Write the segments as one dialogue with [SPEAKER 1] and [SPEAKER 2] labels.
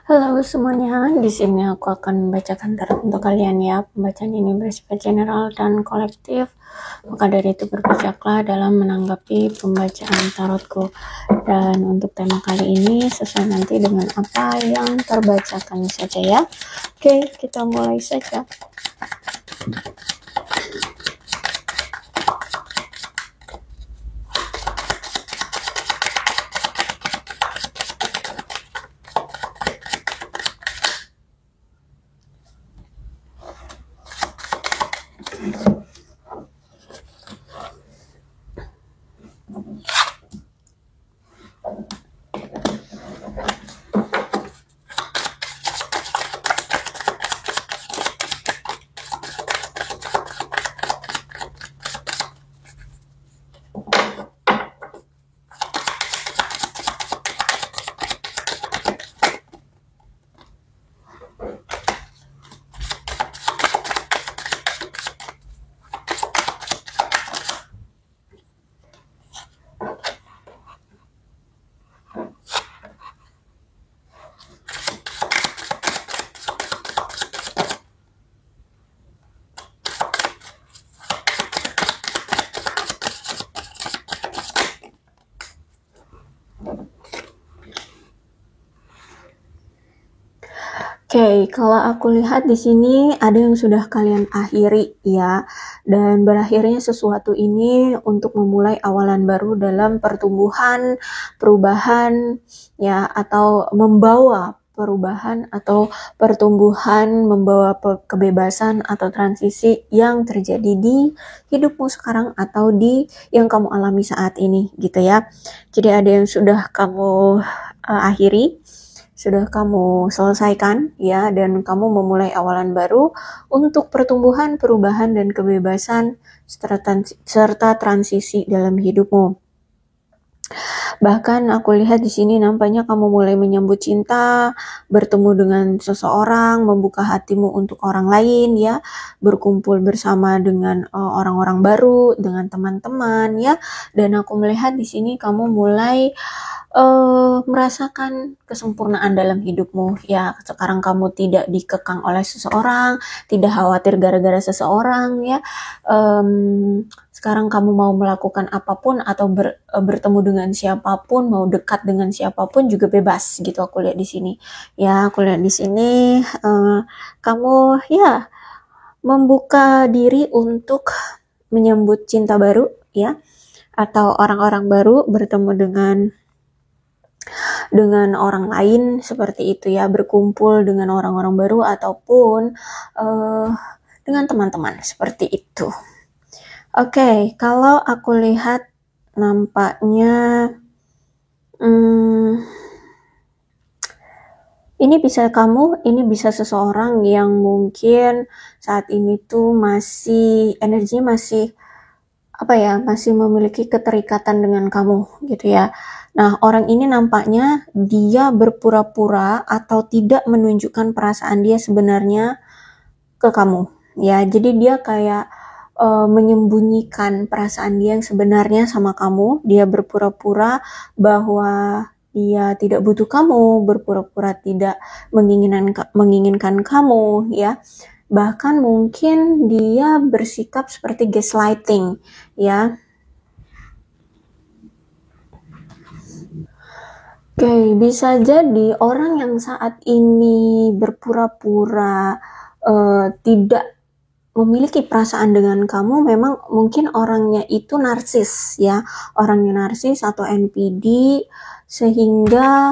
[SPEAKER 1] Halo semuanya, di sini aku akan membacakan tarot untuk kalian ya. Pembacaan ini bersifat general dan kolektif. Maka dari itu berbijaklah dalam menanggapi pembacaan tarotku. Dan untuk tema kali ini sesuai nanti dengan apa yang terbacakan saja ya. Oke, kita mulai saja. Oke, kalau aku lihat di sini ada yang sudah kalian akhiri ya, dan berakhirnya sesuatu ini untuk memulai awalan baru dalam pertumbuhan, perubahan ya, atau membawa perubahan atau pertumbuhan, membawa kebebasan atau transisi yang terjadi di hidupmu sekarang atau di yang kamu alami saat ini gitu ya. Jadi ada yang sudah kamu akhiri, sudah kamu selesaikan ya, dan kamu memulai awalan baru untuk pertumbuhan, perubahan, dan kebebasan serta transisi dalam hidupmu. Bahkan aku lihat di sini nampaknya kamu mulai menyambut cinta, bertemu dengan seseorang, membuka hatimu untuk orang lain ya, berkumpul bersama dengan orang-orang baru, dengan teman-teman ya. Dan aku melihat di sini kamu mulai merasakan kesempurnaan dalam hidupmu ya. Sekarang kamu tidak dikekang oleh seseorang, tidak khawatir gara-gara seseorang ya. Sekarang kamu mau melakukan apapun atau bertemu dengan siapapun, mau dekat dengan siapapun juga bebas gitu. Aku lihat di sini ya, aku lihat di sini kamu ya membuka diri untuk menyambut cinta baru ya, atau orang-orang baru, bertemu dengan orang lain seperti itu ya, berkumpul dengan orang-orang baru ataupun dengan teman-teman seperti itu. Oke, kalau aku lihat nampaknya ini bisa kamu, ini bisa seseorang yang mungkin saat ini tuh masih energinya masih masih memiliki keterikatan dengan kamu gitu ya. Nah, orang ini nampaknya dia berpura-pura atau tidak menunjukkan perasaan dia sebenarnya ke kamu ya. Jadi dia kayak menyembunyikan perasaan dia yang sebenarnya sama kamu. Dia berpura-pura bahwa dia tidak butuh kamu, berpura-pura tidak menginginkan kamu ya. Bahkan mungkin dia bersikap seperti gaslighting ya. Oke, bisa jadi orang yang saat ini berpura-pura tidak memiliki perasaan dengan kamu memang mungkin orangnya itu narsis ya, orangnya narsis atau NPD, sehingga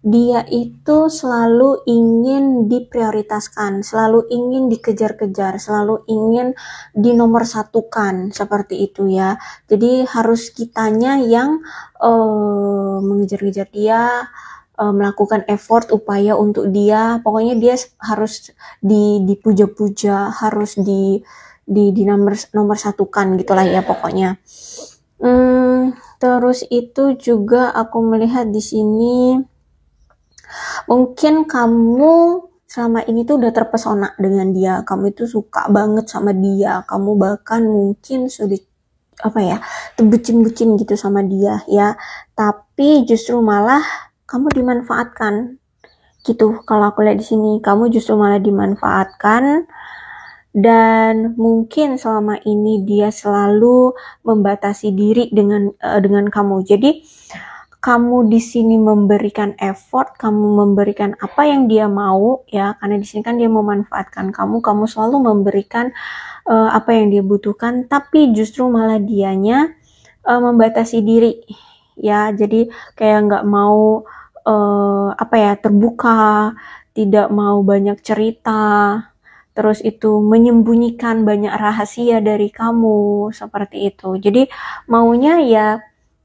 [SPEAKER 1] dia itu selalu ingin diprioritaskan, selalu ingin dikejar-kejar, selalu ingin dinomorsatukan seperti itu ya. Jadi harus kitanya yang mengejar-ngejar dia, melakukan effort upaya untuk dia, pokoknya dia harus dipuja-puja, harus di nomor satukan gitulah ya pokoknya. Terus itu juga aku melihat di sini mungkin kamu selama ini tuh udah terpesona dengan dia, kamu itu suka banget sama dia, kamu bahkan mungkin sudah bucin-bucin gitu sama dia ya, tapi justru malah kamu dimanfaatkan Gitu. Kalau aku lihat di sini, kamu justru malah dimanfaatkan dan mungkin selama ini dia selalu membatasi diri dengan kamu. Jadi kamu di sini memberikan effort, kamu memberikan apa yang dia mau ya, karena di sini kan dia memanfaatkan kamu, kamu selalu memberikan apa yang dia butuhkan, tapi justru malah dianya membatasi diri ya. Jadi kayak nggak mau terbuka, tidak mau banyak cerita, terus itu menyembunyikan banyak rahasia dari kamu, seperti itu. Jadi maunya ya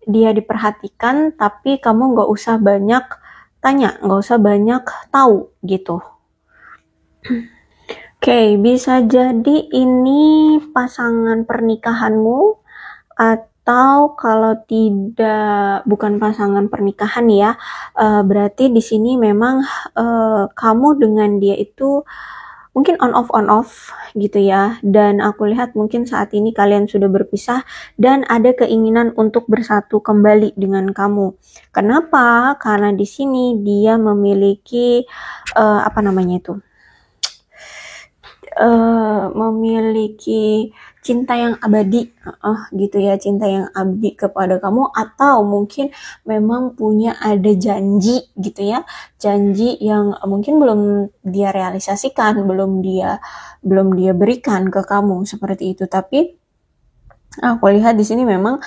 [SPEAKER 1] dia diperhatikan, tapi kamu nggak usah banyak tanya, nggak usah banyak tahu gitu. Oke, bisa jadi ini pasangan pernikahanmu, atau kalau tidak bukan pasangan pernikahan ya, berarti di sini memang kamu dengan dia itu mungkin on off gitu ya, dan aku lihat mungkin saat ini kalian sudah berpisah dan ada keinginan untuk bersatu kembali dengan kamu. Kenapa? Karena di sini dia memiliki memiliki cinta yang abadi, gitu ya, cinta yang abadi kepada kamu, atau mungkin memang punya ada janji gitu ya, janji yang mungkin belum dia realisasikan, belum dia berikan ke kamu seperti itu. Tapi aku lihat di sini memang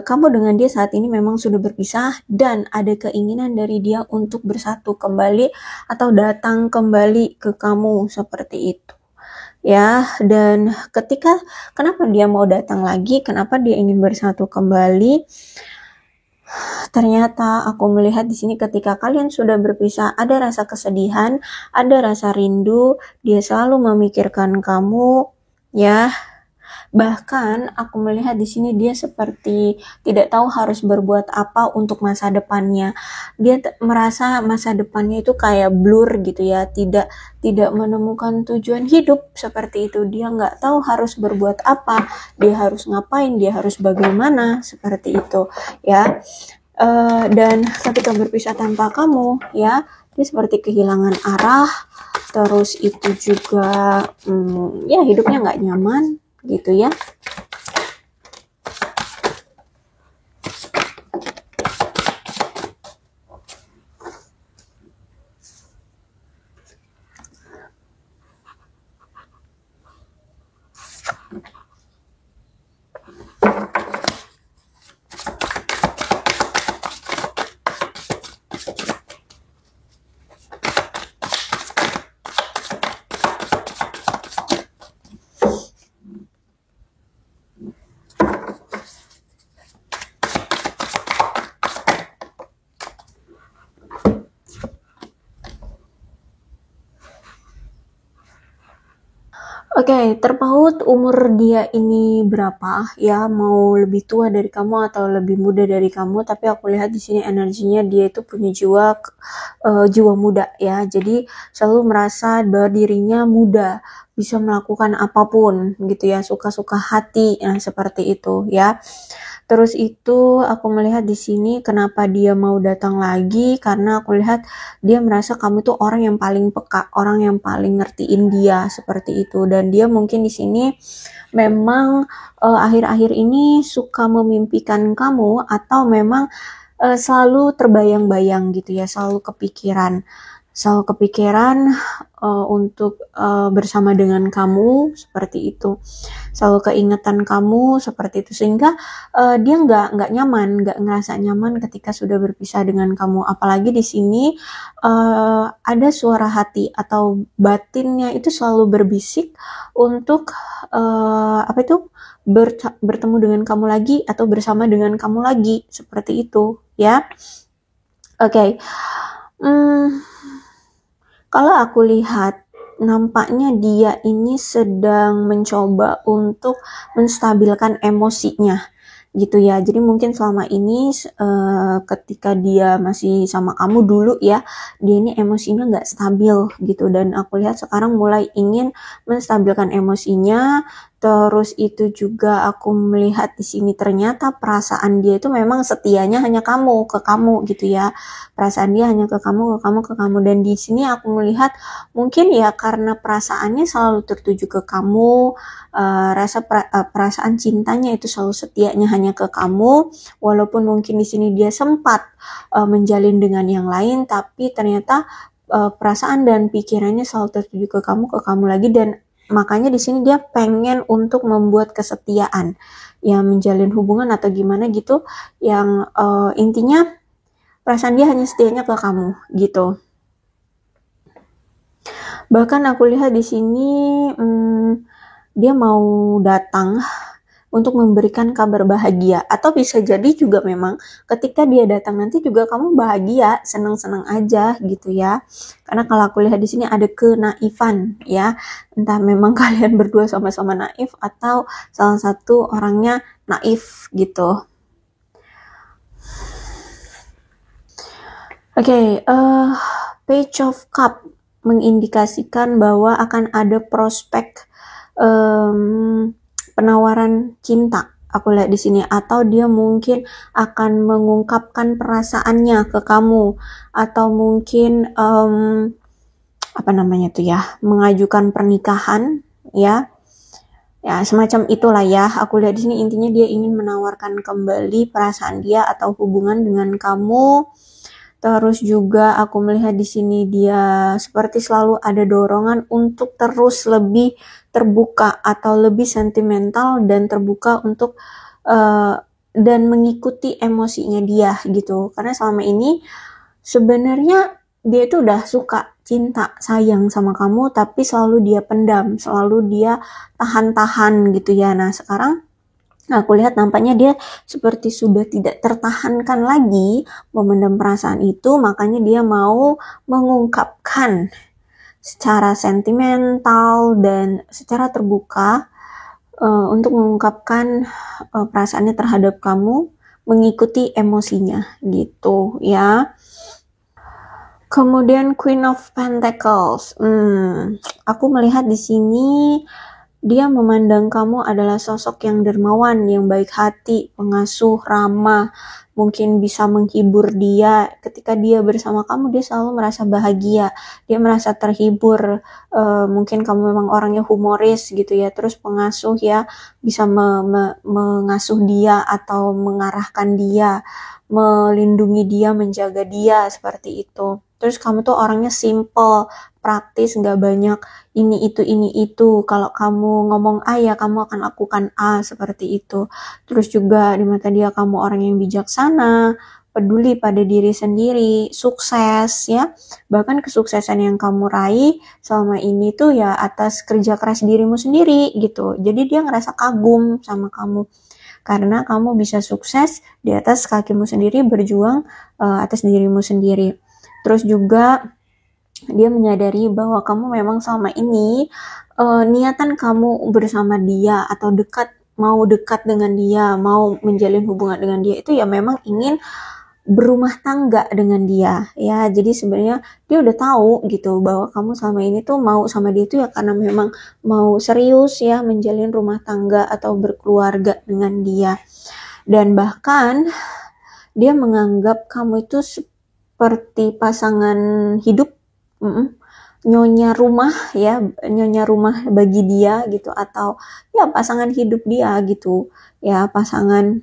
[SPEAKER 1] kamu dengan dia saat ini memang sudah berpisah dan ada keinginan dari dia untuk bersatu kembali atau datang kembali ke kamu seperti itu. Ya, dan kenapa dia mau datang lagi, kenapa dia ingin bersatu kembali? Ternyata aku melihat di sini ketika kalian sudah berpisah ada rasa kesedihan, ada rasa rindu, dia selalu memikirkan kamu, ya. Bahkan aku melihat di sini dia seperti tidak tahu harus berbuat apa untuk masa depannya. Dia merasa masa depannya itu kayak blur gitu ya, tidak menemukan tujuan hidup seperti itu. Dia nggak tahu harus berbuat apa, dia harus ngapain, dia harus bagaimana seperti itu ya. Dan ketika berpisah tanpa kamu ya, dia seperti kehilangan arah. Terus itu juga ya hidupnya nggak nyaman gitu ya. Oke, terpaut umur dia ini berapa ya, mau lebih tua dari kamu atau lebih muda dari kamu, tapi aku lihat di sini energinya dia itu punya jiwa muda ya. Jadi selalu merasa bahwa dirinya muda, bisa melakukan apapun gitu ya, suka-suka hati, seperti itu ya. Terus itu aku melihat di sini kenapa dia mau datang lagi, karena aku lihat dia merasa kamu tuh orang yang paling peka, orang yang paling ngertiin dia seperti itu. Dan dia mungkin di sini memang akhir-akhir ini suka memimpikan kamu, atau memang selalu terbayang-bayang gitu ya, selalu kepikiran untuk bersama dengan kamu seperti itu, selalu keingetan kamu seperti itu, sehingga dia nggak nyaman, nggak ngerasa nyaman ketika sudah berpisah dengan kamu. Apalagi di sini ada suara hati atau batinnya itu selalu berbisik untuk bertemu dengan kamu lagi atau bersama dengan kamu lagi seperti itu ya. Oke. Kalau aku lihat, nampaknya dia ini sedang mencoba untuk menstabilkan emosinya, gitu ya. Jadi mungkin selama ini ketika dia masih sama kamu dulu ya, dia ini emosinya nggak stabil gitu. Dan aku lihat sekarang mulai ingin menstabilkan emosinya, Terus itu juga aku melihat di sini ternyata perasaan dia itu memang setianya hanya ke kamu gitu ya. Perasaan dia hanya ke kamu, ke kamu. Dan di sini aku melihat mungkin ya karena perasaannya selalu tertuju ke kamu, perasaan cintanya itu selalu setianya hanya ke kamu. Walaupun mungkin di sini dia sempat menjalin dengan yang lain, tapi ternyata perasaan dan pikirannya selalu tertuju ke kamu lagi, dan makanya di sini dia pengen untuk membuat kesetiaan, ya menjalin hubungan atau gimana gitu, yang intinya perasaan dia hanya setianya ke kamu gitu. Bahkan aku lihat di sini dia mau datang untuk memberikan kabar bahagia, atau bisa jadi juga memang ketika dia datang nanti juga kamu bahagia, senang-senang aja gitu ya. Karena kalau aku lihat di sini ada kenaifan ya, entah memang kalian berdua sama-sama naif atau salah satu orangnya naif gitu. Oke, Page of Cup mengindikasikan bahwa akan ada prospek penawaran cinta, aku lihat di sini, atau dia mungkin akan mengungkapkan perasaannya ke kamu, atau mungkin mengajukan pernikahan ya semacam itulah ya. Aku lihat di sini intinya dia ingin menawarkan kembali perasaan dia atau hubungan dengan kamu. Terus juga aku melihat di sini dia seperti selalu ada dorongan untuk terus lebih terbuka atau lebih sentimental dan terbuka untuk dan mengikuti emosinya dia gitu. Karena selama ini sebenarnya dia itu udah suka, cinta, sayang sama kamu, tapi selalu dia pendam, selalu dia tahan-tahan gitu ya. Nah sekarang aku lihat nampaknya dia seperti sudah tidak tertahankan lagi memendam perasaan itu, makanya dia mau mengungkapkan secara sentimental dan secara terbuka untuk mengungkapkan perasaannya terhadap kamu, mengikuti emosinya gitu ya. Kemudian Queen of Pentacles, aku melihat di sini dia memandang kamu adalah sosok yang dermawan, yang baik hati, pengasuh, ramah, mungkin bisa menghibur dia. Ketika dia bersama kamu, dia selalu merasa bahagia, dia merasa terhibur. Mungkin kamu memang orangnya humoris gitu ya, terus pengasuh ya, bisa mengasuh dia atau mengarahkan dia, melindungi dia, menjaga dia, seperti itu. Terus kamu tuh orangnya simple, praktis, nggak banyak ini itu. Kalau kamu ngomong A ya kamu akan lakukan A, seperti itu. Terus juga di mata dia kamu orang yang bijaksana, peduli pada diri sendiri, sukses ya. Bahkan kesuksesan yang kamu raih selama ini tuh ya atas kerja keras dirimu sendiri gitu. Jadi dia ngerasa kagum sama kamu karena kamu bisa sukses di atas kakimu sendiri, berjuang atas dirimu sendiri. Terus juga dia menyadari bahwa kamu memang selama ini niatan kamu bersama dia atau mau dekat dengan dia, mau menjalin hubungan dengan dia itu ya memang ingin berumah tangga dengan dia ya. Jadi sebenarnya dia udah tahu gitu bahwa kamu selama ini tuh mau sama dia itu ya karena memang mau serius ya menjalin rumah tangga atau berkeluarga dengan dia. Dan bahkan dia menganggap kamu itu seperti pasangan hidup, nyonya rumah ya, nyonya rumah bagi dia gitu, atau ya pasangan hidup dia gitu ya, pasangan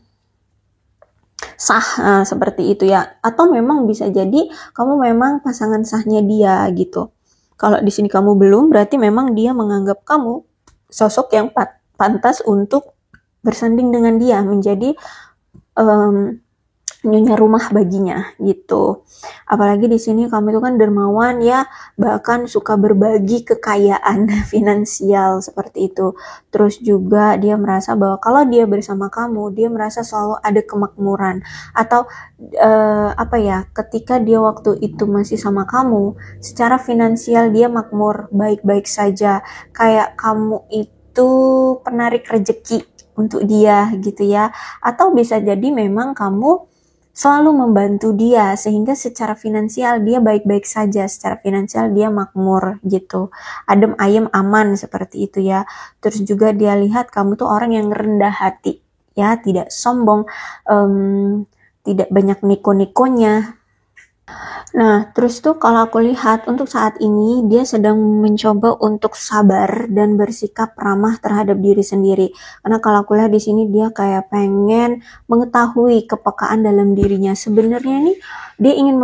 [SPEAKER 1] sah seperti itu ya. Atau memang bisa jadi kamu memang pasangan sahnya dia gitu. Kalau di sini kamu belum, berarti memang dia menganggap kamu sosok yang pantas untuk bersanding dengan dia, menjadi nyonya rumah baginya gitu. Apalagi di sini kamu itu kan dermawan ya, bahkan suka berbagi kekayaan finansial seperti itu. Terus juga dia merasa bahwa kalau dia bersama kamu, dia merasa selalu ada kemakmuran, atau ketika dia waktu itu masih sama kamu, secara finansial dia makmur, baik-baik saja, kayak kamu itu penarik rezeki untuk dia gitu ya. Atau bisa jadi memang kamu selalu membantu dia, sehingga secara finansial dia baik-baik saja, secara finansial dia makmur gitu, adem ayem aman seperti itu ya. Terus juga dia lihat kamu tuh orang yang rendah hati ya, tidak sombong, tidak banyak niko-nikonya. Nah, terus tuh kalau aku lihat untuk saat ini dia sedang mencoba untuk sabar dan bersikap ramah terhadap diri sendiri. Karena kalau aku lihat di sini dia kayak pengen mengetahui kepekaan dalam dirinya. Sebenarnya nih dia ingin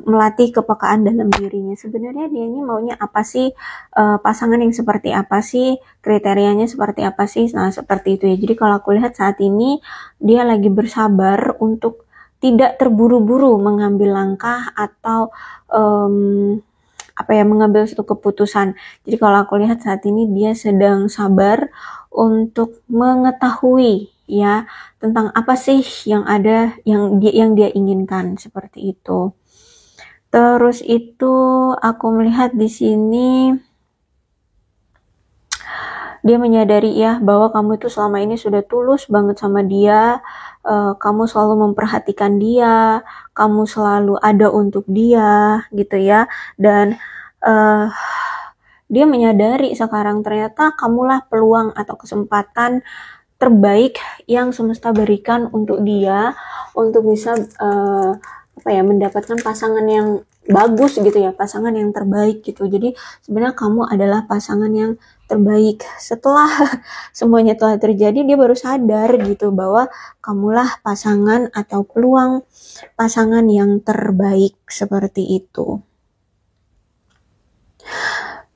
[SPEAKER 1] melatih kepekaan dalam dirinya. Sebenarnya dia ini maunya apa sih? Pasangan yang seperti apa sih? Kriterianya seperti apa sih? Nah, seperti itu ya. Jadi kalau aku lihat saat ini dia lagi bersabar untuk tidak terburu-buru mengambil langkah atau mengambil suatu keputusan. Jadi kalau aku lihat saat ini dia sedang sabar untuk mengetahui ya tentang apa sih yang ada yang dia inginkan seperti itu. Terus itu aku melihat di sini dia menyadari ya bahwa kamu itu selama ini sudah tulus banget sama dia. Kamu selalu memperhatikan dia, kamu selalu ada untuk dia gitu ya. Dan dia menyadari sekarang ternyata kamulah peluang atau kesempatan terbaik yang semesta berikan untuk dia untuk bisa mendapatkan pasangan yang bagus gitu ya, pasangan yang terbaik gitu. Jadi sebenarnya kamu adalah pasangan yang terbaik. Setelah semuanya telah terjadi, dia baru sadar gitu bahwa kamulah pasangan atau peluang pasangan yang terbaik seperti itu.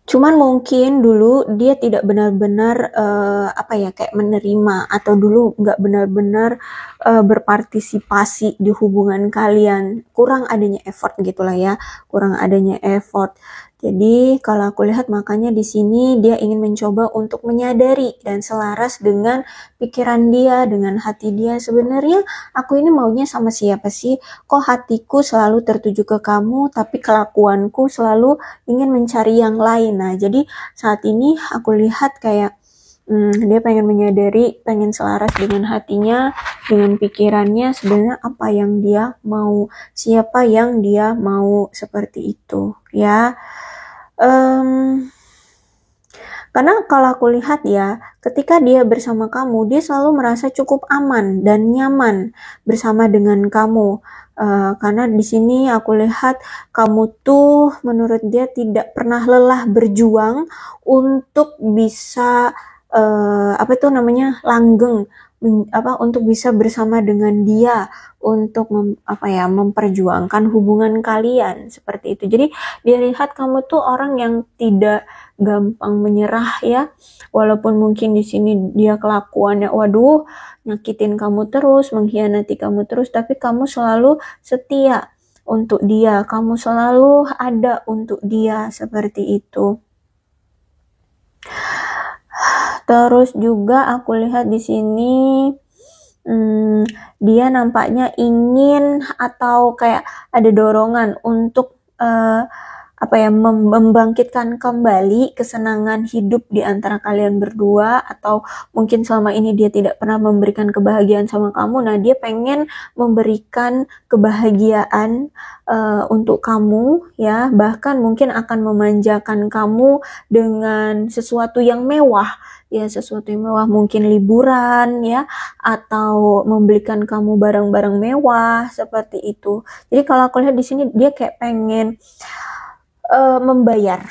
[SPEAKER 1] Cuman mungkin dulu dia tidak benar-benar kayak menerima atau dulu nggak benar-benar berpartisipasi di hubungan kalian. Kurang adanya effort gitulah ya, kurang adanya effort. Jadi kalau aku lihat makanya di sini dia ingin mencoba untuk menyadari dan selaras dengan pikiran dia, dengan hati dia. Sebenarnya aku ini maunya sama siapa sih? Kok hatiku selalu tertuju ke kamu, tapi kelakuanku selalu ingin mencari yang lain. Nah, jadi saat ini aku lihat kayak dia pengen menyadari, pengen selaras dengan hatinya, dengan pikirannya, sebenarnya apa yang dia mau, siapa yang dia mau, seperti itu ya. Karena kalau aku lihat ya, ketika dia bersama kamu, dia selalu merasa cukup aman dan nyaman bersama dengan kamu. Karena di sini aku lihat kamu tuh menurut dia tidak pernah lelah berjuang untuk bisa langgeng, untuk bisa bersama dengan dia, untuk memperjuangkan hubungan kalian seperti itu. Jadi dia lihat kamu tuh orang yang tidak gampang menyerah ya, walaupun mungkin di sini dia kelakuannya waduh nyakitin kamu terus, mengkhianati kamu terus, tapi kamu selalu setia untuk dia, kamu selalu ada untuk dia seperti itu. Terus juga aku lihat di sini dia nampaknya ingin atau kayak ada dorongan untuk membangkitkan kembali kesenangan hidup di antara kalian berdua, atau mungkin selama ini dia tidak pernah memberikan kebahagiaan sama kamu. Nah, dia pengen memberikan kebahagiaan untuk kamu ya, bahkan mungkin akan memanjakan kamu dengan sesuatu yang mewah ya, sesuatu yang mewah, mungkin liburan ya, atau membelikan kamu barang-barang mewah seperti itu. Jadi kalau aku lihat di sini dia kayak pengen membayar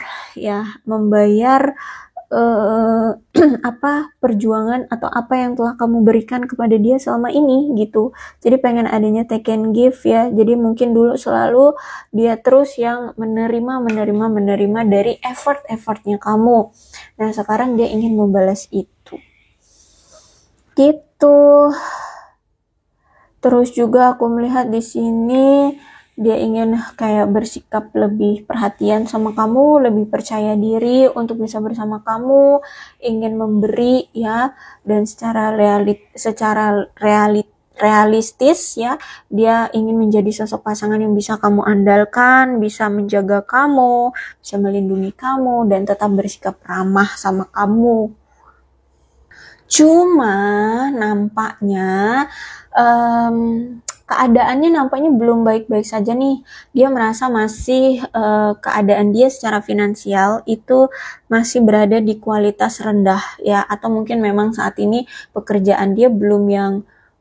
[SPEAKER 1] perjuangan atau apa yang telah kamu berikan kepada dia selama ini gitu. Jadi pengen adanya take and give ya. Jadi mungkin dulu selalu dia terus yang menerima dari effortnya kamu. Nah, sekarang dia ingin membalas itu gitu. Terus juga aku melihat di sini dia ingin kayak bersikap lebih perhatian sama kamu, lebih percaya diri untuk bisa bersama kamu, ingin memberi ya, dan secara realistis ya, dia ingin menjadi sosok pasangan yang bisa kamu andalkan, bisa menjaga kamu, bisa melindungi kamu, dan tetap bersikap ramah sama kamu. Cuma nampaknya keadaannya nampaknya belum baik-baik saja nih. Dia merasa masih keadaan dia secara finansial itu masih berada di kualitas rendah ya, atau mungkin memang saat ini pekerjaan dia belum yang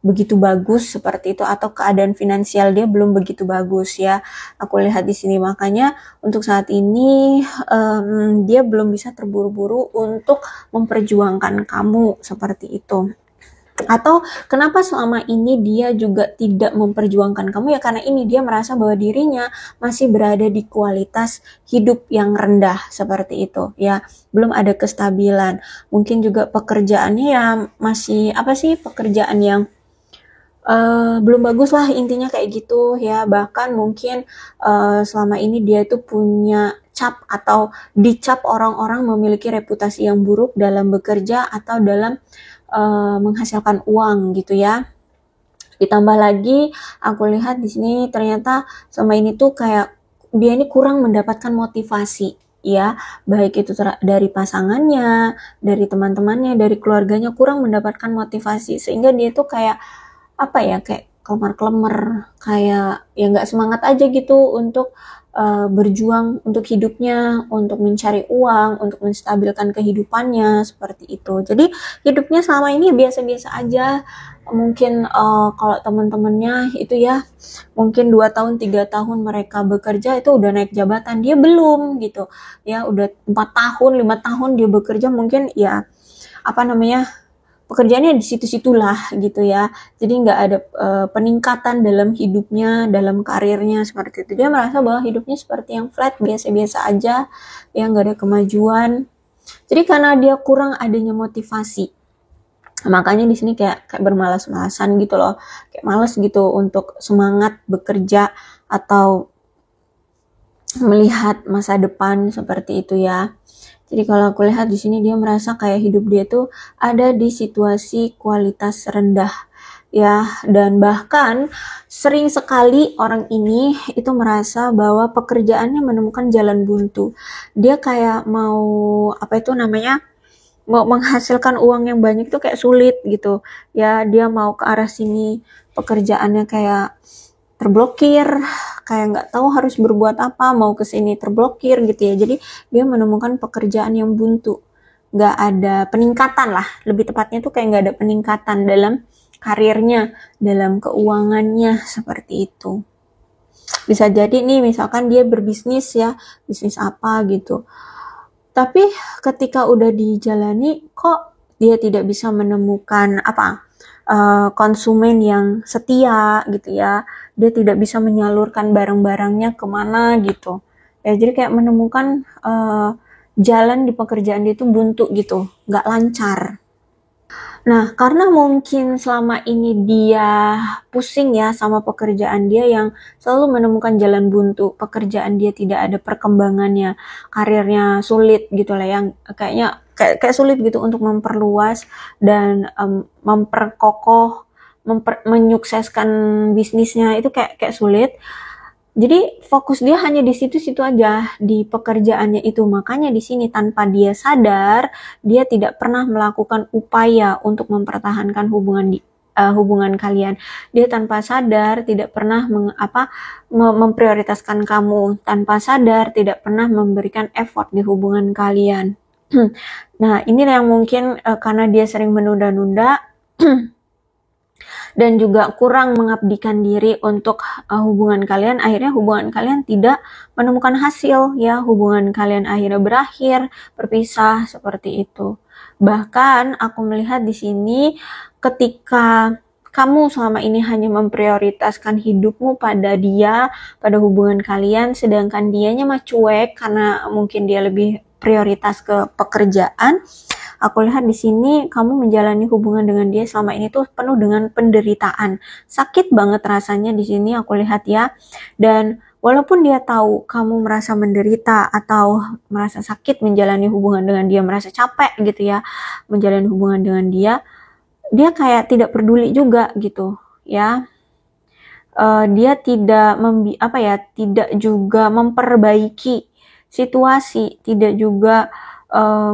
[SPEAKER 1] begitu bagus seperti itu, atau keadaan finansial dia belum begitu bagus ya. Aku lihat di sini, makanya untuk saat ini dia belum bisa terburu-buru untuk memperjuangkan kamu seperti itu. Atau kenapa selama ini dia juga tidak memperjuangkan kamu ya, karena ini dia merasa bahwa dirinya masih berada di kualitas hidup yang rendah seperti itu ya, belum ada kestabilan. Mungkin juga pekerjaannya ya masih pekerjaan yang belum bagus lah, intinya kayak gitu ya. Bahkan mungkin selama ini dia itu punya cap atau dicap orang-orang memiliki reputasi yang buruk dalam bekerja atau dalam menghasilkan uang gitu ya. Ditambah lagi aku lihat di sini ternyata selama ini tuh kayak dia ini kurang mendapatkan motivasi ya, baik itu dari pasangannya, dari teman-temannya, dari keluarganya, kurang mendapatkan motivasi sehingga dia tuh kayak kayak kelemar-kelemar, kayak ya nggak semangat aja gitu untuk berjuang untuk hidupnya, untuk mencari uang, untuk menstabilkan kehidupannya seperti itu. Jadi hidupnya selama ini biasa-biasa aja. Mungkin kalau teman-temannya itu ya, mungkin 2 tahun 3 tahun mereka bekerja itu udah naik jabatan, dia belum gitu ya. Udah 4 tahun 5 tahun dia bekerja, mungkin ya pekerjaannya di situ-situlah gitu ya. Jadi nggak ada peningkatan dalam hidupnya, dalam karirnya seperti itu. Dia merasa bahwa hidupnya seperti yang flat, biasa-biasa aja, ya nggak ada kemajuan. Jadi karena dia kurang adanya motivasi, makanya di sini kayak bermalas-malasan gitu loh, kayak malas gitu untuk semangat bekerja atau melihat masa depan seperti itu ya. Jadi kalau aku lihat di sini dia merasa kayak hidup dia tuh ada di situasi kualitas rendah ya, dan bahkan sering sekali orang ini itu merasa bahwa pekerjaannya menemukan jalan buntu. Dia kayak mau mau menghasilkan uang yang banyak itu kayak sulit gitu ya. Dia mau ke arah sini, pekerjaannya kayak terblokir, kayak nggak tahu harus berbuat apa, mau ke sini terblokir gitu ya. Jadi dia menemukan pekerjaan yang buntu, nggak ada peningkatan lah, lebih tepatnya tuh kayak nggak ada peningkatan dalam karirnya, dalam keuangannya seperti itu. Bisa jadi nih misalkan dia berbisnis ya, bisnis apa gitu, tapi ketika udah dijalani kok dia tidak bisa menemukan konsumen yang setia gitu ya. Dia tidak bisa menyalurkan barang-barangnya kemana gitu ya. Jadi kayak menemukan jalan di pekerjaan dia itu buntu gitu, nggak lancar. Nah, karena mungkin selama ini dia pusing ya sama pekerjaan dia yang selalu menemukan jalan buntu, pekerjaan dia tidak ada perkembangannya, karirnya sulit gitu lah, yang kayaknya kayak sulit gitu untuk memperluas dan memperkokoh, menyukseskan bisnisnya itu kayak sulit. Jadi fokus dia hanya di situ-situ aja, di pekerjaannya itu. Makanya di sini tanpa dia sadar, dia tidak pernah melakukan upaya untuk mempertahankan hubungan kalian. Dia tanpa sadar tidak pernah memprioritaskan kamu, tanpa sadar tidak pernah memberikan effort di hubungan kalian. Nah, ini yang mungkin karena dia sering menunda-nunda dan juga kurang mengabdikan diri untuk hubungan kalian, akhirnya hubungan kalian tidak menemukan hasil ya, hubungan kalian akhirnya berakhir, berpisah seperti itu. Bahkan aku melihat di sini ketika kamu selama ini hanya memprioritaskan hidupmu pada dia, pada hubungan kalian, sedangkan dianya mah cuek karena mungkin dia lebih prioritas ke pekerjaan. Aku lihat di sini kamu menjalani hubungan dengan dia selama ini tuh penuh dengan penderitaan. Sakit banget rasanya di sini aku lihat ya. Dan walaupun dia tahu kamu merasa menderita atau merasa sakit menjalani hubungan dengan dia, merasa capek gitu ya menjalani hubungan dengan dia kayak tidak peduli juga gitu ya. Dia tidak tidak juga memperbaiki situasi, tidak juga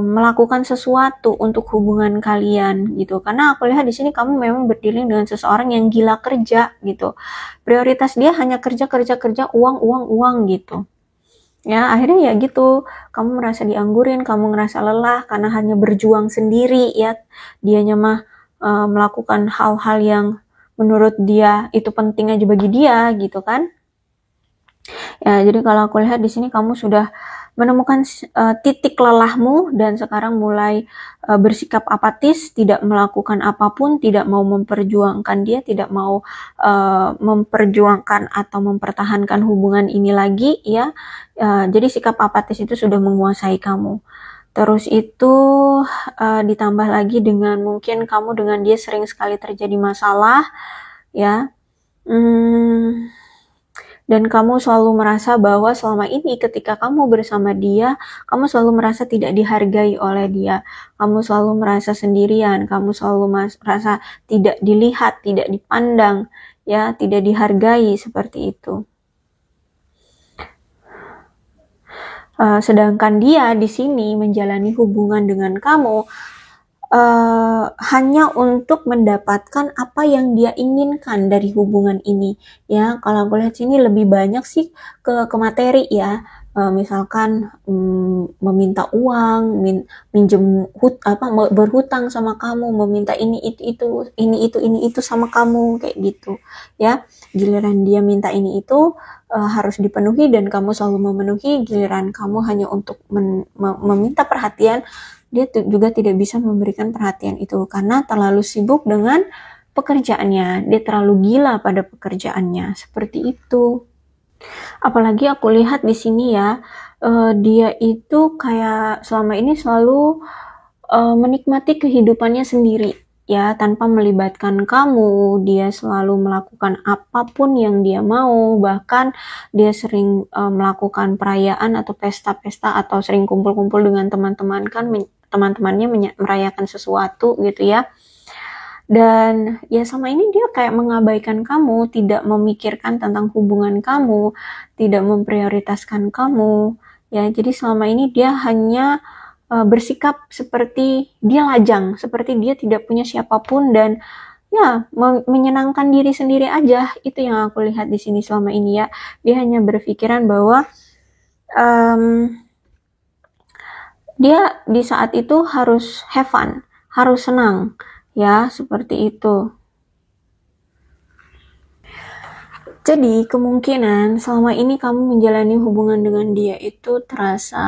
[SPEAKER 1] melakukan sesuatu untuk hubungan kalian gitu. Karena aku lihat di sini kamu memang berdealing dengan seseorang yang gila kerja gitu. Prioritas dia hanya kerja, uang gitu. Ya, akhirnya ya gitu, kamu merasa dianggurin, kamu ngerasa lelah karena hanya berjuang sendiri ya. Dianya mah melakukan hal-hal yang menurut dia itu penting aja bagi dia gitu kan. Ya, jadi kalau aku lihat di sini kamu sudah menemukan titik lelahmu dan sekarang mulai bersikap apatis, tidak melakukan apapun, tidak mau memperjuangkan dia, tidak mau memperjuangkan atau mempertahankan hubungan ini lagi ya. Jadi sikap apatis itu sudah menguasai kamu. Terus itu ditambah lagi dengan mungkin kamu dengan dia sering sekali terjadi masalah ya. Dan kamu selalu merasa bahwa selama ini ketika kamu bersama dia, kamu selalu merasa tidak dihargai oleh dia. Kamu selalu merasa sendirian, kamu selalu merasa tidak dilihat, tidak dipandang, ya, tidak dihargai seperti itu. Sedangkan dia di sini menjalani hubungan dengan kamu hanya untuk mendapatkan apa yang dia inginkan dari hubungan ini. Ya, kalau aku lihat sini lebih banyak sih ke materi ya. Misalkan meminta uang, minjem berhutang sama kamu, meminta ini itu sama kamu kayak gitu. Ya, giliran dia minta ini itu harus dipenuhi dan kamu selalu memenuhi, giliran kamu hanya untuk meminta perhatian, dia juga tidak bisa memberikan perhatian itu karena terlalu sibuk dengan pekerjaannya, dia terlalu gila pada pekerjaannya, seperti itu. Apalagi aku lihat di sini ya, dia itu kayak selama ini selalu menikmati kehidupannya sendiri. Ya, tanpa melibatkan kamu, dia selalu melakukan apapun yang dia mau, bahkan dia sering melakukan perayaan atau pesta-pesta atau sering kumpul-kumpul dengan teman-temannya merayakan sesuatu gitu ya. Dan ya sama ini dia kayak mengabaikan kamu, tidak memikirkan tentang hubungan kamu, tidak memprioritaskan kamu. Ya, jadi selama ini dia hanya bersikap seperti dia lajang, seperti dia tidak punya siapapun dan ya menyenangkan diri sendiri aja. Itu yang aku lihat di sini selama ini ya. Dia hanya berpikiran bahwa dia di saat itu harus have fun, harus senang, ya seperti itu. Jadi kemungkinan selama ini kamu menjalani hubungan dengan dia itu terasa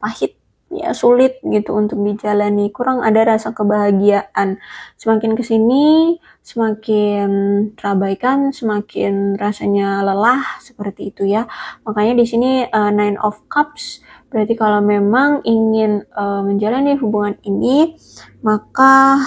[SPEAKER 1] pahit, ya sulit gitu untuk dijalani, kurang ada rasa kebahagiaan. Semakin kesini semakin terabaikan, semakin rasanya lelah seperti itu ya. Makanya di sini Nine of Cups berarti kalau memang ingin menjalani hubungan ini, maka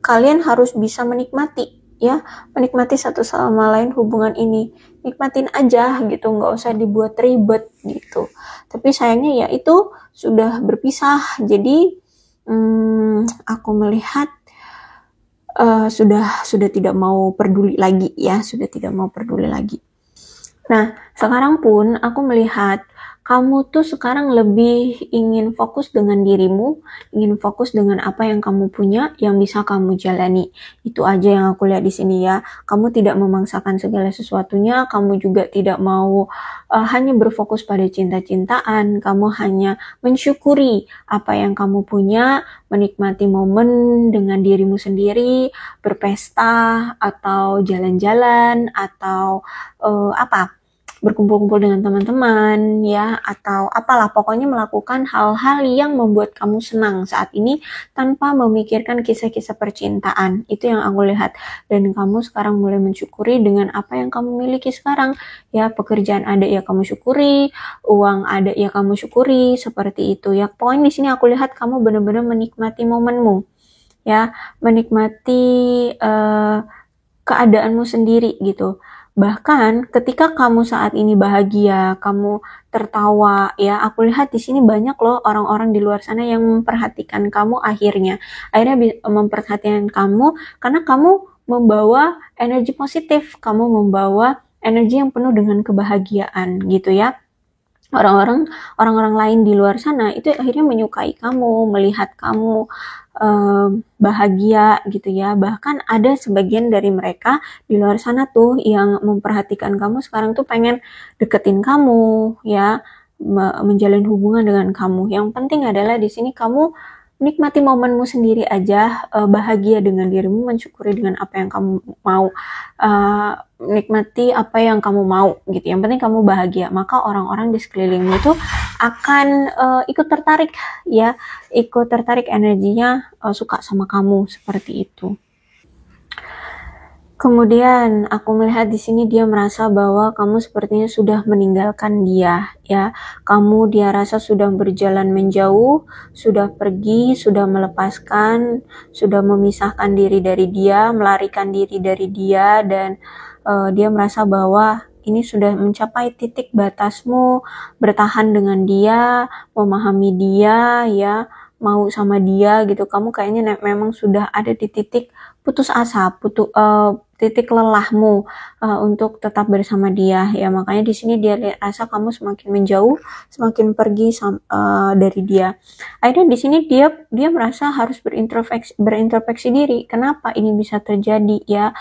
[SPEAKER 1] kalian harus bisa menikmati ya, menikmati satu sama lain hubungan ini, nikmatin aja gitu, nggak usah dibuat ribet gitu. Tapi sayangnya ya itu sudah berpisah, jadi aku melihat sudah tidak mau peduli lagi ya, sudah tidak mau peduli lagi. Nah, sekarang pun aku melihat kamu tuh sekarang lebih ingin fokus dengan dirimu, ingin fokus dengan apa yang kamu punya, yang bisa kamu jalani. Itu aja yang aku lihat di sini ya. Kamu tidak memaksakan segala sesuatunya, kamu juga tidak mau hanya berfokus pada cinta-cintaan, kamu hanya mensyukuri apa yang kamu punya, menikmati momen dengan dirimu sendiri, berpesta, atau jalan-jalan, atau berkumpul-kumpul dengan teman-teman ya, atau apalah, pokoknya melakukan hal-hal yang membuat kamu senang saat ini tanpa memikirkan kisah-kisah percintaan. Itu yang aku lihat. Dan kamu sekarang mulai mensyukuri dengan apa yang kamu miliki sekarang ya. Pekerjaan ada ya kamu syukuri, uang ada ya kamu syukuri, seperti itu ya. Pokoknya di sini aku lihat kamu benar-benar menikmati momenmu ya, menikmati keadaanmu sendiri gitu. Bahkan ketika kamu saat ini bahagia, kamu tertawa, ya aku lihat di sini banyak loh orang-orang di luar sana yang memperhatikan kamu akhirnya memperhatikan kamu karena kamu membawa energi positif, kamu membawa energi yang penuh dengan kebahagiaan gitu ya. orang-orang lain di luar sana itu akhirnya menyukai kamu, melihat kamu bahagia gitu ya. Bahkan ada sebagian dari mereka di luar sana tuh yang memperhatikan kamu sekarang tuh pengen deketin kamu ya, menjalin hubungan dengan kamu. Yang penting adalah di sini kamu nikmati momenmu sendiri aja, bahagia dengan dirimu, mensyukuri dengan apa yang kamu mau, nikmati apa yang kamu mau gitu. Yang penting kamu bahagia, maka orang-orang di sekelilingmu itu akan ikut tertarik ya, ikut tertarik energinya, suka sama kamu seperti itu. Kemudian aku melihat di sini dia merasa bahwa kamu sepertinya sudah meninggalkan dia ya. Dia rasa sudah berjalan menjauh, sudah pergi, sudah melepaskan, sudah memisahkan diri dari dia, melarikan diri dari dia, dan dia merasa bahwa ini sudah mencapai titik batasmu bertahan dengan dia, memahami dia ya, mau sama dia gitu. Kamu kayaknya memang sudah ada di titik putus asa, titik lelahmu untuk tetap bersama dia ya. Makanya di sini dia rasa kamu semakin menjauh, semakin pergi dari dia. Akhirnya di sini dia merasa harus berintrospeksi diri. Kenapa ini bisa terjadi ya?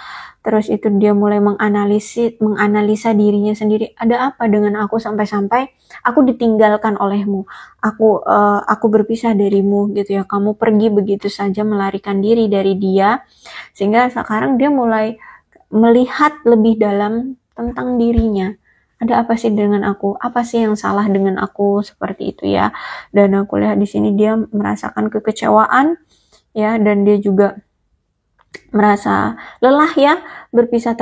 [SPEAKER 1] Terus itu dia mulai menganalisa dirinya sendiri. Ada apa dengan aku sampai-sampai aku ditinggalkan olehmu? Aku berpisah darimu gitu ya. Kamu pergi begitu saja, melarikan diri dari dia, sehingga sekarang dia mulai melihat lebih dalam tentang dirinya. Ada apa sih dengan aku? Apa sih yang salah dengan aku? Seperti itu ya. Dan aku lihat di sini dia merasakan kekecewaan ya, dan dia juga merasa lelah ya, berpisah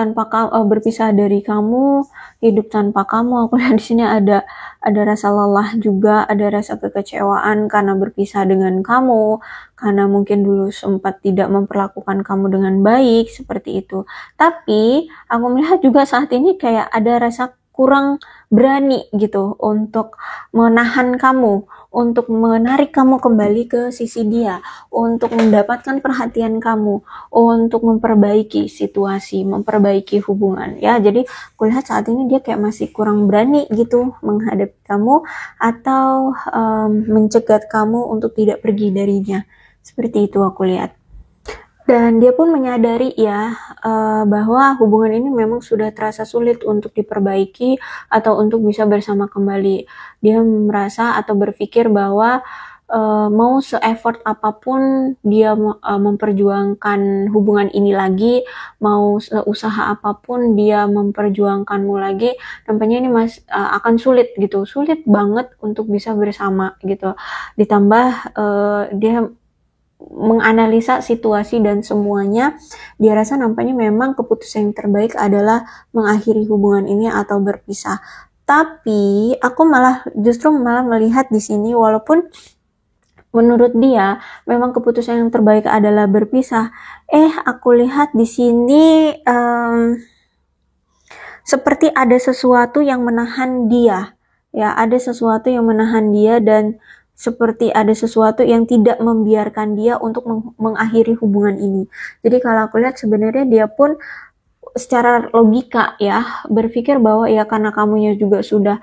[SPEAKER 1] dari kamu, hidup tanpa kamu. Aku lihat di sini ada rasa lelah juga, ada rasa kekecewaan karena berpisah dengan kamu, karena mungkin dulu sempat tidak memperlakukan kamu dengan baik seperti itu. Tapi aku melihat juga saat ini kayak ada rasa kurang berani gitu untuk menahan kamu, untuk menarik kamu kembali ke sisi dia, untuk mendapatkan perhatian kamu, untuk memperbaiki situasi, memperbaiki hubungan ya. Jadi aku lihat saat ini dia kayak masih kurang berani gitu menghadapi kamu, atau mencegat kamu untuk tidak pergi darinya. Seperti itu aku lihat. Dan dia pun menyadari ya bahwa hubungan ini memang sudah terasa sulit untuk diperbaiki atau untuk bisa bersama kembali. Dia merasa atau berpikir bahwa mau se-effort apapun dia memperjuangkan hubungan ini lagi, mau seusaha apapun dia memperjuangkanmu lagi, tampaknya ini akan sulit gitu, sulit banget untuk bisa bersama gitu. Ditambah dia menganalisa situasi dan semuanya, dia rasa nampaknya memang keputusan yang terbaik adalah mengakhiri hubungan ini atau berpisah. Tapi aku justru malah melihat di sini, walaupun menurut dia memang keputusan yang terbaik adalah berpisah, aku lihat di sini seperti ada sesuatu yang menahan dia. Ya, ada sesuatu yang menahan dia, dan seperti ada sesuatu yang tidak membiarkan dia untuk mengakhiri hubungan ini. Jadi kalau aku lihat sebenarnya dia pun secara logika ya berpikir bahwa ya karena kamunya juga sudah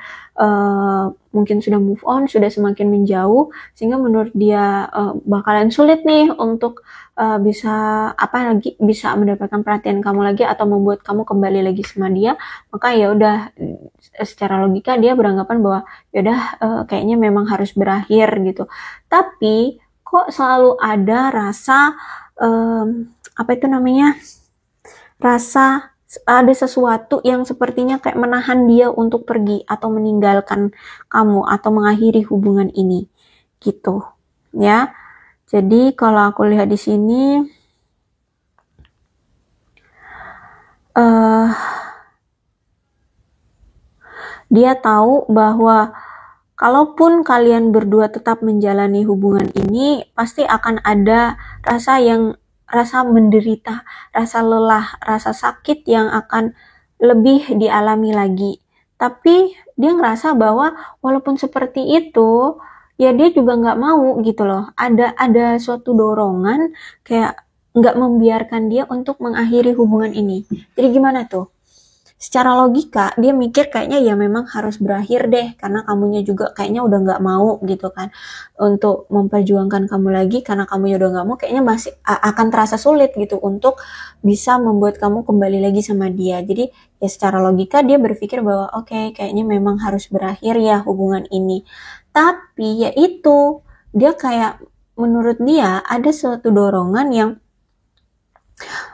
[SPEAKER 1] mungkin sudah move on, sudah semakin menjauh, sehingga menurut dia bakalan sulit nih untuk bisa mendapatkan perhatian kamu lagi atau membuat kamu kembali lagi sama dia. Maka ya udah, secara logika dia beranggapan bahwa ya udah kayaknya memang harus berakhir gitu. Tapi kok selalu ada rasa ada sesuatu yang sepertinya kayak menahan dia untuk pergi atau meninggalkan kamu atau mengakhiri hubungan ini gitu ya. Jadi kalau aku lihat di sini dia tahu bahwa kalaupun kalian berdua tetap menjalani hubungan ini, pasti akan ada rasa menderita, rasa lelah, rasa sakit yang akan lebih dialami lagi. Tapi dia ngerasa bahwa walaupun seperti itu, ya dia juga nggak mau gitu loh. Ada suatu dorongan kayak nggak membiarkan dia untuk mengakhiri hubungan ini. Jadi gimana tuh? secara logika dia mikir kayaknya ya memang harus berakhir deh, karena kamunya juga kayaknya udah nggak mau gitu kan untuk memperjuangkan kamu lagi, karena kamunya udah nggak mau, kayaknya masih akan terasa sulit gitu untuk bisa membuat kamu kembali lagi sama dia. Jadi ya secara logika dia berpikir bahwa oke, kayaknya memang harus berakhir ya hubungan ini. Tapi ya itu, dia kayak menurut dia ada suatu dorongan yang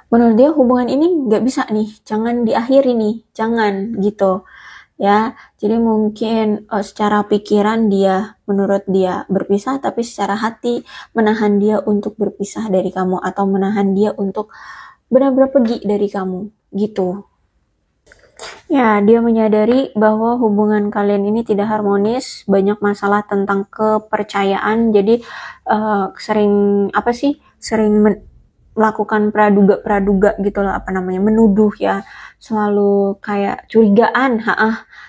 [SPEAKER 1] menurut dia hubungan ini nggak bisa nih, jangan diakhiri nih, jangan gitu ya. Jadi mungkin secara pikiran dia, menurut dia berpisah, tapi secara hati menahan dia untuk berpisah dari kamu, atau menahan dia untuk benar-benar pergi dari kamu gitu. Ya, dia menyadari bahwa hubungan kalian ini tidak harmonis, banyak masalah tentang kepercayaan. Jadi sering apa sih? Sering melakukan praduga gitu lah, apa namanya, menuduh ya, selalu kayak curigaan,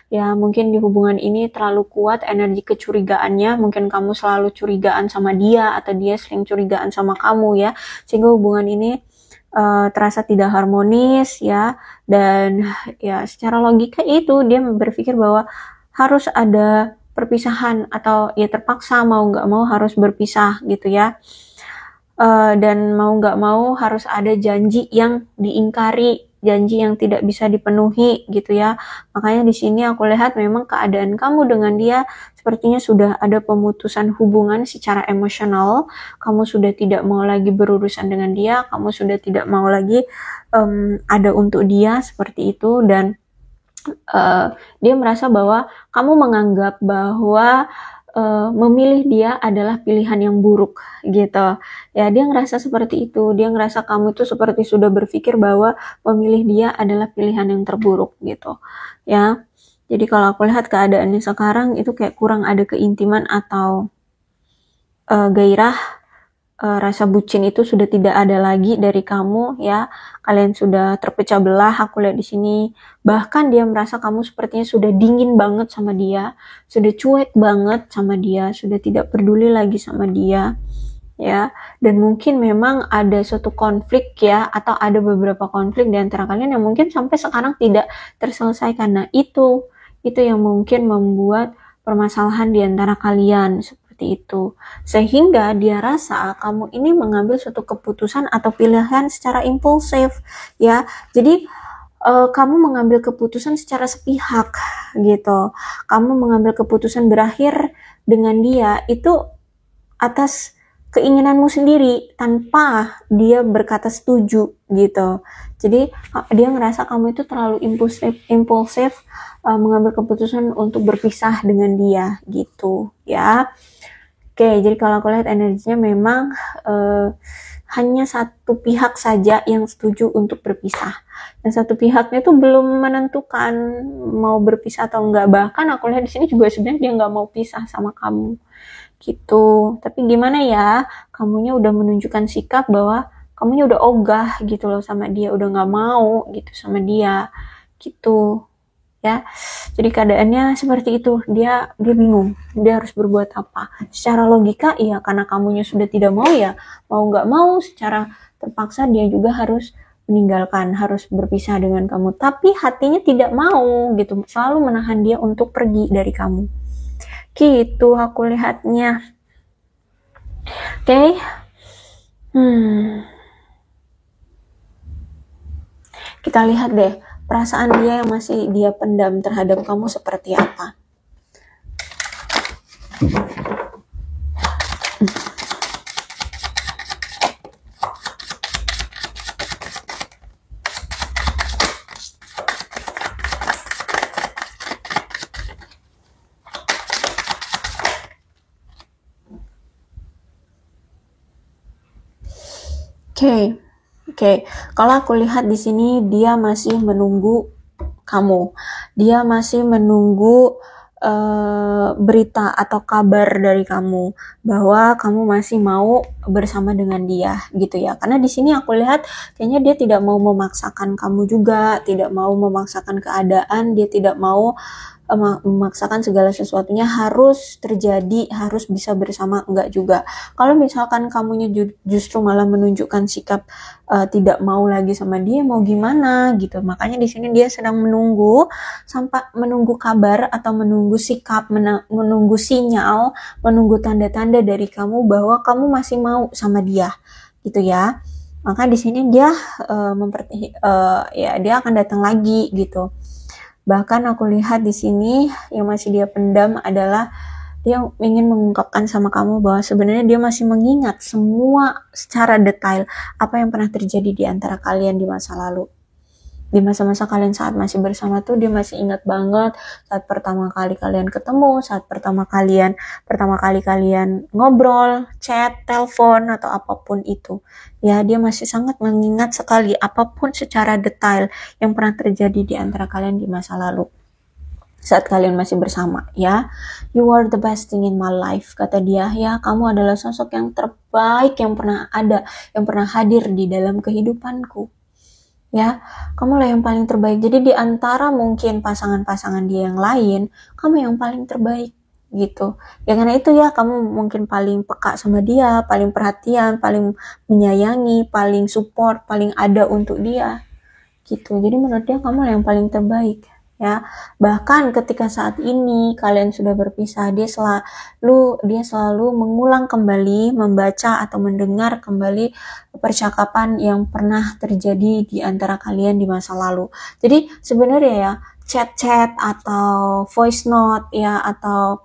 [SPEAKER 1] ya mungkin di hubungan ini terlalu kuat energi kecurigaannya, mungkin kamu selalu curigaan sama dia atau dia sering curigaan sama kamu ya, sehingga hubungan ini terasa tidak harmonis ya. Dan ya secara logika itu dia berpikir bahwa harus ada perpisahan, atau ya terpaksa mau nggak mau harus berpisah gitu ya. Dan mau nggak mau harus ada janji yang diingkari, janji yang tidak bisa dipenuhi gitu ya. Makanya di sini aku lihat memang keadaan kamu dengan dia sepertinya sudah ada pemutusan hubungan secara emosional. Kamu sudah tidak mau lagi berurusan dengan dia, kamu sudah tidak mau lagi ada untuk dia seperti itu. Dan dia merasa bahwa kamu menganggap bahwa memilih dia adalah pilihan yang buruk gitu ya. Dia ngerasa seperti itu, dia ngerasa kamu itu seperti sudah berpikir bahwa memilih dia adalah pilihan yang terburuk gitu ya. Jadi kalau aku lihat keadaannya sekarang itu kayak kurang ada keintiman atau gairah, rasa bucin itu sudah tidak ada lagi dari kamu ya. Kalian sudah terpecah belah, aku lihat di sini. Bahkan dia merasa kamu sepertinya sudah dingin banget sama dia, sudah cuek banget sama dia, sudah tidak peduli lagi sama dia ya. Dan mungkin memang ada suatu konflik ya, atau ada beberapa konflik di antara kalian yang mungkin sampai sekarang tidak terselesaikan. Nah itu yang mungkin membuat permasalahan di antara kalian itu, sehingga dia rasa kamu ini mengambil suatu keputusan atau pilihan secara impulsif ya. Jadi kamu mengambil keputusan secara sepihak gitu, kamu mengambil keputusan berakhir dengan dia itu atas keinginanmu sendiri tanpa dia berkata setuju gitu. Jadi dia ngerasa kamu itu terlalu impulsif mengambil keputusan untuk berpisah dengan dia gitu ya. Oke, jadi kalau aku lihat energinya memang hanya satu pihak saja yang setuju untuk berpisah. Dan satu pihaknya tuh belum menentukan mau berpisah atau enggak. Bahkan aku lihat di sini juga sebenarnya dia nggak mau pisah sama kamu. Gitu. Tapi gimana ya, kamunya udah menunjukkan sikap bahwa kamunya udah ogah gitu loh sama dia, udah nggak mau gitu sama dia. Gitu. Ya, jadi keadaannya seperti itu. Dia bingung, dia harus berbuat apa. Secara logika ya, karena kamunya sudah tidak mau ya, mau nggak mau secara terpaksa dia juga harus meninggalkan, harus berpisah dengan kamu. Tapi hatinya tidak mau gitu, selalu menahan dia untuk pergi dari kamu. Gitu aku lihatnya. Oke. Kita lihat deh perasaan dia yang masih dia pendam terhadap kamu seperti apa. Oke. Kalau aku lihat di sini dia masih menunggu kamu. Dia masih menunggu berita atau kabar dari kamu bahwa kamu masih mau bersama dengan dia gitu ya. Karena di sini aku lihat kayaknya dia tidak mau memaksakan kamu juga, tidak mau memaksakan keadaan, dia tidak mau memaksakan segala sesuatunya harus terjadi, harus bisa bersama, enggak juga. Kalau misalkan kamunya justru malah menunjukkan sikap tidak mau lagi sama dia, mau gimana gitu. Makanya di sini dia sedang menunggu, sampai menunggu kabar atau menunggu sikap, menunggu sinyal, menunggu tanda-tanda dari kamu bahwa kamu masih mau sama dia, gitu ya. Maka di sini dia dia akan datang lagi gitu. Bahkan aku lihat di sini yang masih dia pendam adalah dia ingin mengungkapkan sama kamu bahwa sebenarnya dia masih mengingat semua secara detail apa yang pernah terjadi di antara kalian di masa lalu. Di masa-masa kalian saat masih bersama tuh dia masih ingat banget saat pertama kali kalian ketemu, saat pertama kali kalian ngobrol, chat, telepon atau apapun itu. Ya, dia masih sangat mengingat sekali apapun secara detail yang pernah terjadi di antara kalian di masa lalu. Saat kalian masih bersama, ya. You are the best thing in my life, kata dia. Ya, kamu adalah sosok yang terbaik yang pernah ada, yang pernah hadir di dalam kehidupanku. Ya, kamu lah yang paling terbaik. Jadi di antara mungkin pasangan-pasangan dia yang lain, kamu yang paling terbaik gitu. Ya karena itu ya, kamu mungkin paling peka sama dia, paling perhatian, paling menyayangi, paling support, paling ada untuk dia gitu. Jadi menurut dia kamu lah yang paling terbaik. Ya, bahkan ketika saat ini kalian sudah berpisah, dia selalu mengulang kembali, membaca atau mendengar kembali percakapan yang pernah terjadi di antara kalian di masa lalu. Jadi sebenarnya ya, chat-chat atau voice note ya, atau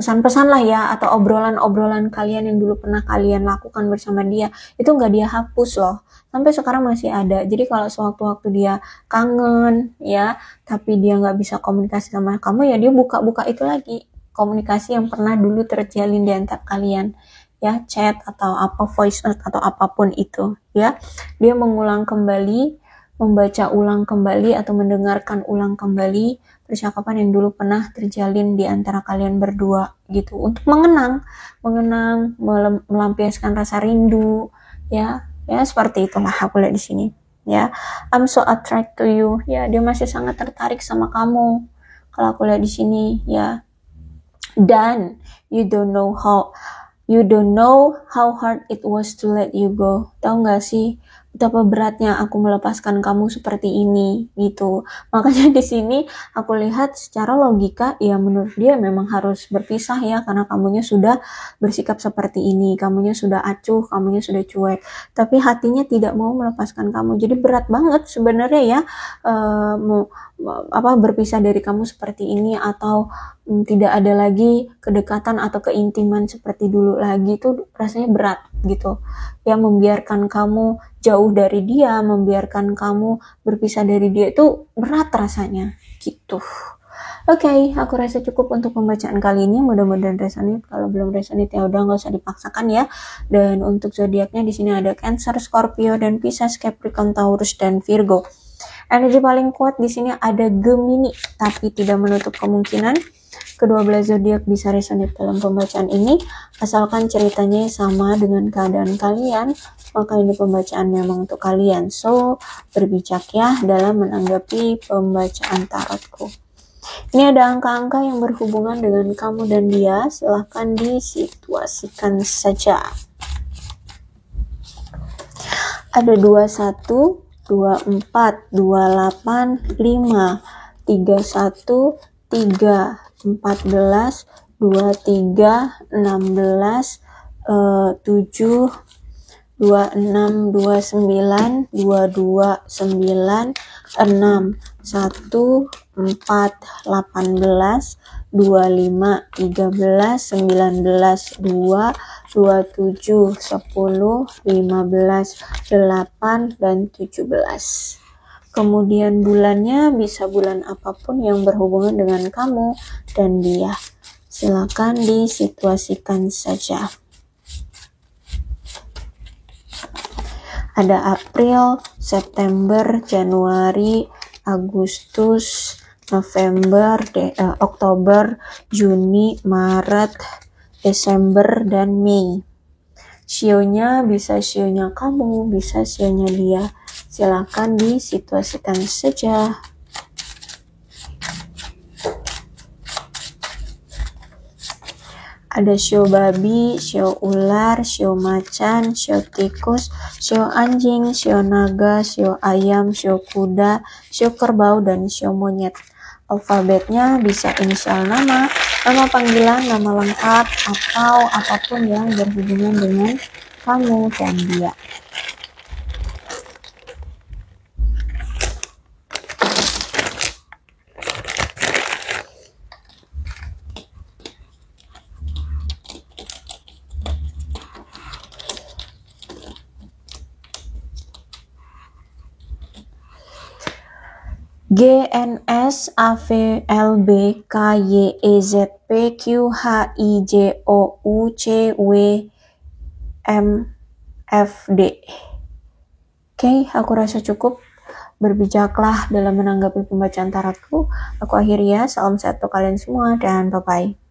[SPEAKER 1] pesan-pesan lah ya, atau obrolan-obrolan kalian yang dulu pernah kalian lakukan bersama dia, itu nggak dia hapus loh, sampai sekarang masih ada. Jadi kalau sewaktu-waktu dia kangen ya, tapi dia nggak bisa komunikasi sama kamu, ya dia buka-buka itu lagi, komunikasi yang pernah dulu terjalin di antara kalian ya, chat atau voice note atau apapun itu ya. Dia mengulang kembali, membaca ulang kembali atau mendengarkan ulang kembali percakapan yang dulu pernah terjalin di antara kalian berdua gitu, untuk mengenang, melampiaskan rasa rindu ya. Ya seperti itulah aku lihat di sini ya. I'm so attracted to you ya, dia masih sangat tertarik sama kamu kalau aku lihat di sini ya. Dan you don't know how hard it was to let you go. Tahu nggak sih betapa beratnya aku melepaskan kamu seperti ini gitu. Makanya di sini aku lihat secara logika ya, menurut dia memang harus berpisah ya, karena kamunya sudah bersikap seperti ini, kamunya sudah acuh, kamunya sudah cuek, tapi hatinya tidak mau melepaskan kamu. Jadi berat banget sebenarnya ya, berpisah dari kamu seperti ini, atau tidak ada lagi kedekatan atau keintiman seperti dulu lagi, itu rasanya berat gitu ya. Membiarkan kamu jauh dari dia, membiarkan kamu berpisah dari dia, itu berat rasanya gitu. Oke, aku rasa cukup untuk pembacaan kali ini. Mudah-mudahan resonate. Kalau belum resonate ya udah, nggak usah dipaksakan ya. Dan untuk zodiaknya di sini ada Cancer, Scorpio, dan Pisces, Capricorn, Taurus, dan Virgo. Energi paling kuat di sini ada Gemini, tapi tidak menutup kemungkinan kedua belah zodiak bisa resonate dalam pembacaan ini, asalkan ceritanya sama dengan keadaan kalian, maka ini pembacaan memang untuk kalian. So, berbijak ya dalam menanggapi pembacaan tarotku. Ini ada angka-angka yang berhubungan dengan kamu dan dia, silahkan disituasikan saja. Ada 21, 24, 28, 5, 31, 3, 14, 23, 16, 7, 26, 29, 22, 9, 6, 1, 4, 18, 25, 13, 19, 2, 27, 10, 15, 8, dan 17. Kemudian bulannya bisa bulan apapun yang berhubungan dengan kamu dan dia. Silakan disituasikan saja. Ada April, September, Januari, Agustus, November, Oktober, Juni, Maret, Desember, dan Mei. Sionya bisa sionya kamu, bisa sionya dia. Silakan disituasikan saja. Ada shio babi, shio ular, shio macan, shio tikus, shio anjing, shio naga, shio ayam, shio kuda, shio kerbau, dan shio monyet. Alfabetnya bisa inisial nama, nama panggilan, nama lengkap, atau apapun yang berhubungan dengan kamu dan dia. G, N, S, A, V, L, B, K, Y, E, Z, P, Q, H, I, J, O, U, C, W, M, F, D. Oke, aku rasa cukup. Berbijaklah dalam menanggapi pembacaan tarotku. Aku akhiri ya. Salam sehat untuk kalian semua dan bye-bye.